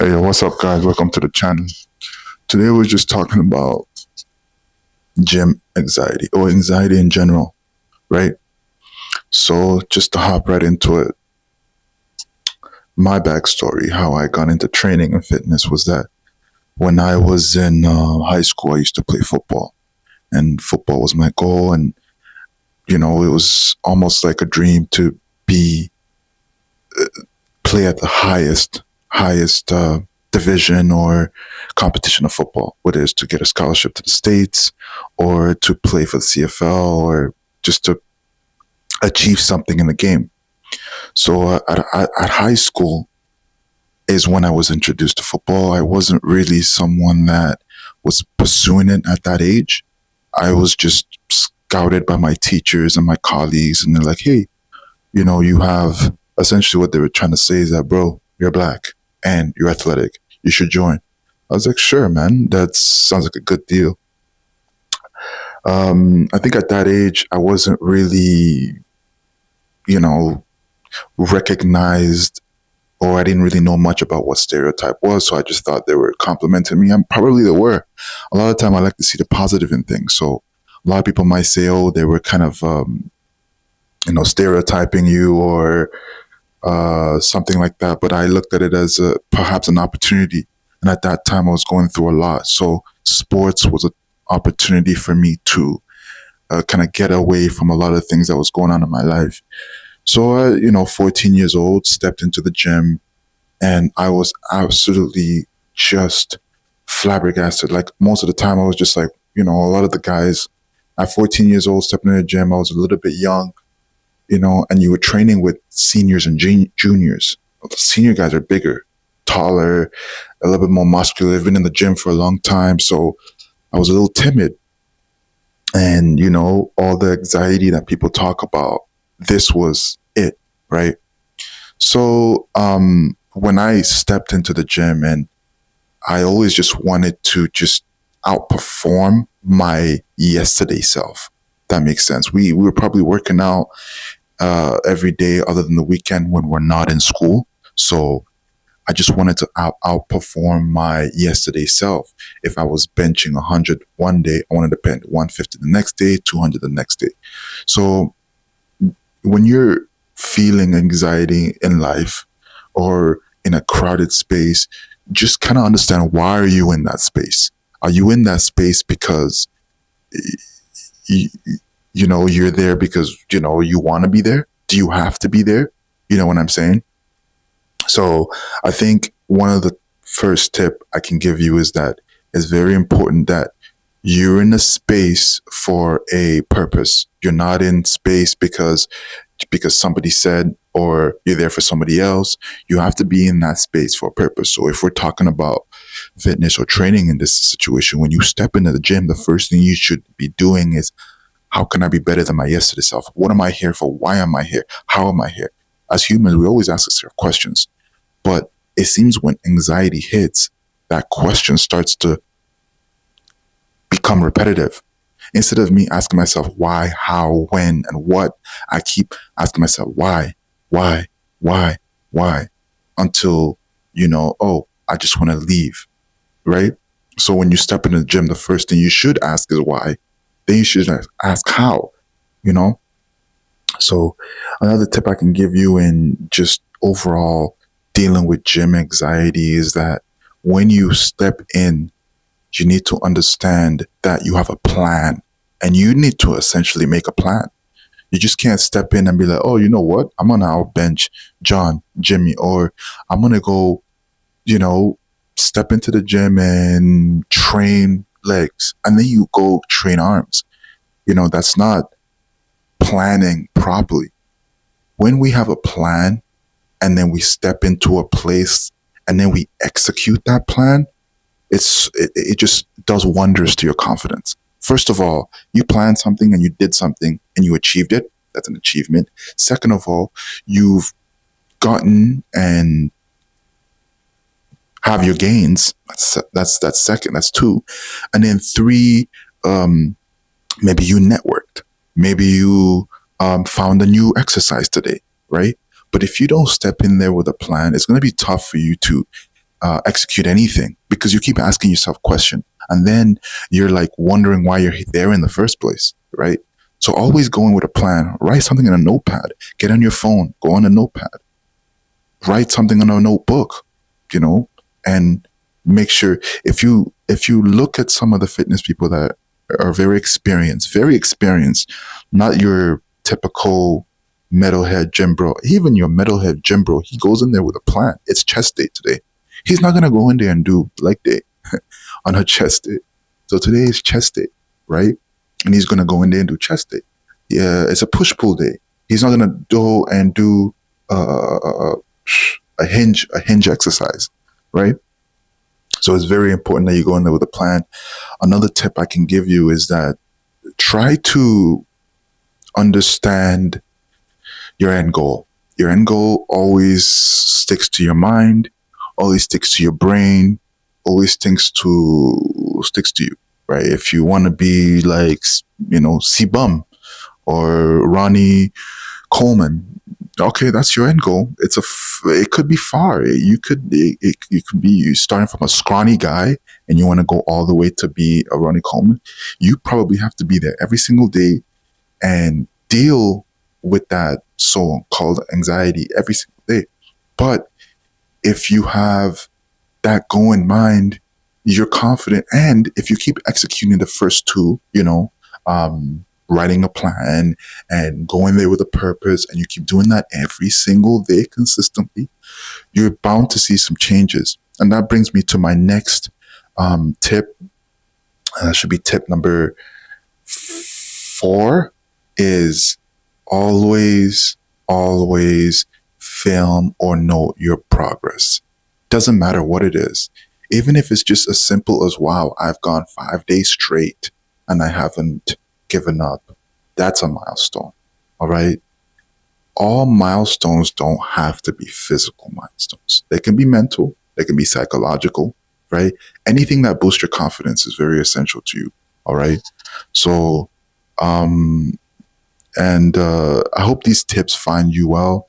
Hey, what's up, guys? Welcome to the channel. Today, we're just talking about gym anxiety or anxiety in general, right? So, just to hop right into it, my backstory, how I got into training and fitness was that when I was in high school, I used to play football, and football was my goal. And, it was almost like a dream to be play at the highest division or competition of football, whether it's to get a scholarship to the States or to play for the CFL or just to achieve something in the game. So at high school is when I was introduced to football. I wasn't really someone that was pursuing it at that age. I was just scouted by my teachers and my colleagues, and they're like, hey, you have essentially what they were trying to say is that, bro, you're black and you're athletic. You should join. I was like, sure, man. That sounds like a good deal. I think at that age, I wasn't really, you know, recognized or I didn't really know much about what stereotype was. So I just thought they were complimenting me. And probably they were. A lot of the time, I like to see the positive in things. So a lot of people might say, oh, they were kind of, stereotyping you or something like that. But I looked at it as perhaps an opportunity. And at that time, I was going through a lot. So sports was an opportunity for me to kind of get away from a lot of things that was going on in my life. So, 14 years old, stepped into the gym and I was absolutely just flabbergasted. Like most of the time, I was just like, a lot of the guys at 14 years old stepping in the gym, I was a little bit young, and you were training with seniors and juniors. The senior guys are bigger, taller, a little bit more muscular. They've been in the gym for a long time. So I was a little timid. And, all the anxiety that people talk about, this was it, right? So when I stepped into the gym and I always just wanted to just outperform my yesterday self. That makes sense. We were probably working out every day other than the weekend when we're not in school. So I just wanted to outperform my yesterday self. If I was benching 100 one day, I wanted to bench 150 the next day, 200 the next day. So when you're feeling anxiety in life or in a crowded space, just kind of understand, why are you in that space? Are you in that space because you're there because you want to be there? Do you have to be there? You know what I'm saying? So I think one of the first tip I can give you is that it's very important that you're in a space for a purpose. You're not in space because somebody said, or you're there for somebody else. You have to be in that space for a purpose. So if we're talking about fitness or training in this situation, when you step into the gym, the first thing you should be doing is, how can I be better than my yesterday self? What am I here for? Why am I here? How am I here? As humans, we always ask ourselves questions. But it seems when anxiety hits, that question starts to become repetitive. Instead of me asking myself why, how, when, and what, I keep asking myself why, why, until, oh, I just want to leave, right? So when you step into the gym, the first thing you should ask is why. Then you should ask how, you know? So another tip I can give you in just overall dealing with gym anxiety is that when you step in, you need to understand that you have a plan and you need to essentially make a plan. You just can't step in and be like, oh, you know what? I'm going to outbench John, Jimmy, or I'm going to go, step into the gym and train legs. And then you go train arms. That's not planning properly. When we have a plan and then we step into a place and then we execute that plan, it just does wonders to your confidence. First of all, you planned something and you did something and you achieved it. That's an achievement. Second of all, you've gotten and have your gains. That's second. That's two. And then three, maybe you networked. Maybe you found a new exercise today, right? But if you don't step in there with a plan, it's going to be tough for you to execute anything because you keep asking yourself questions. And then you're like wondering why you're there in the first place, right? So always going with a plan. Write something in a notepad. Get on your phone. Go on a notepad. Write something on a notebook, you know, and make sure if you look at some of the fitness people that are very experienced, not your typical metalhead gym bro. Even your metalhead gym bro, he goes in there with a plan. It's chest day today. He's not gonna go in there and do leg day on a chest day. So today is chest day, right? And he's gonna go in there and do chest day. Yeah, it's a push pull day. He's not gonna go and do a hinge exercise, right? So it's very important that you go in there with a plan. Another tip I can give you is that try to understand your end goal. Your end goal always sticks to your mind, always sticks to your brain, always sticks to you, right? If you want to be like, C-Bum or Ronnie Coleman, okay, that's your end goal. It could be far. You could be you starting from a scrawny guy and you want to go all the way to be a Ronnie Coleman. You probably have to be there every single day and deal with that so-called anxiety every single day. But if you have that goal in mind, you're confident. And if you keep executing the first two, writing a plan and going there with a purpose, and you keep doing that every single day consistently, you're bound to see some changes. And that brings me to my next tip. That should be tip number 4 is always film or note your progress. Doesn't matter what it is. Even if it's just as simple as, wow, I've gone 5 days straight and I haven't given up. That's a milestone. All right. All milestones don't have to be physical milestones. They can be mental. They can be psychological, right? Anything that boosts your confidence is very essential to you. All right. So, I hope these tips find you well.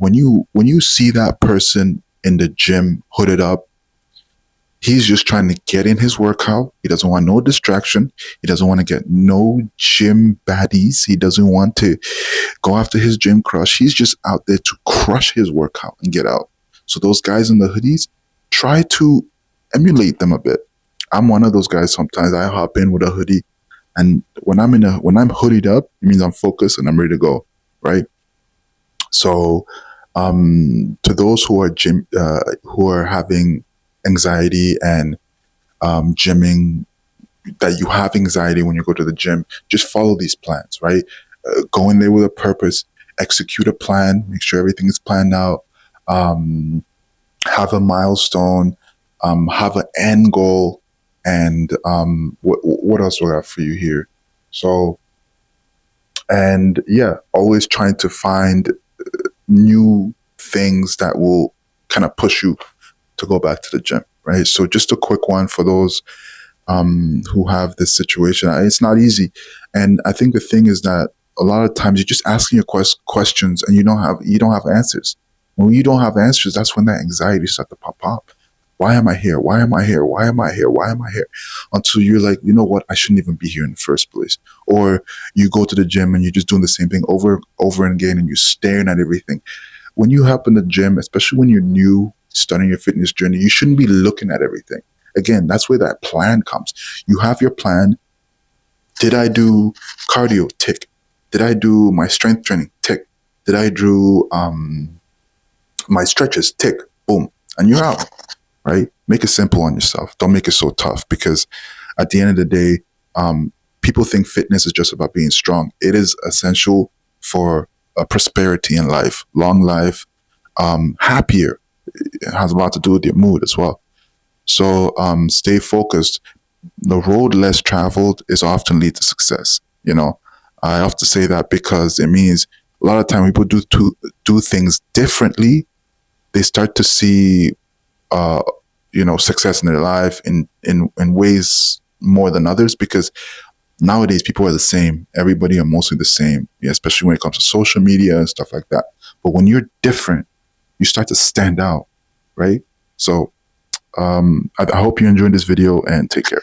When you see that person in the gym hooded up, he's just trying to get in his workout. He doesn't want no distraction. He doesn't want to get no gym baddies. He doesn't want to go after his gym crush. He's just out there to crush his workout and get out. So those guys in the hoodies, try to emulate them a bit. I'm one of those guys. Sometimes I hop in with a hoodie, and when I'm hoodied up, it means I'm focused and I'm ready to go, right? So, to those who are having anxiety and gymming, that you have anxiety when you go to the gym, just follow these plans, right? Go in there with a purpose, execute a plan, make sure everything is planned out, have a milestone, have an end goal, and what else do I have for you here? So, and yeah, always trying to find new things that will kind of push you to go back to the gym, right? So just a quick one for those who have this situation. It's not easy. And I think the thing is that a lot of times you're just asking your questions and you don't have answers. When you don't have answers, that's when that anxiety starts to pop up. Why am I here? Why am I here? Why am I here? Why am I here? Until you're like, you know what? I shouldn't even be here in the first place. Or you go to the gym and you're just doing the same thing over and again, and you're staring at everything. When you hop in the gym, especially when you're new, starting your fitness journey, you shouldn't be looking at everything. Again, that's where that plan comes. You have your plan. Did I do cardio? Tick. Did I do my strength training? Tick. Did I do my stretches? Tick. Boom. And you're out, right? Make it simple on yourself. Don't make it so tough, because at the end of the day, people think fitness is just about being strong. It is essential for prosperity in life, long life, happier. It has a lot to do with your mood as well. So stay focused. The road less traveled is often lead to success. I often say that because it means a lot of time people do things differently. They start to see, success in their life in ways more than others, because nowadays people are the same. Everybody are mostly the same, especially when it comes to social media and stuff like that. But when you're different, you start to stand out, right? So I hope you enjoyed this video, and take care.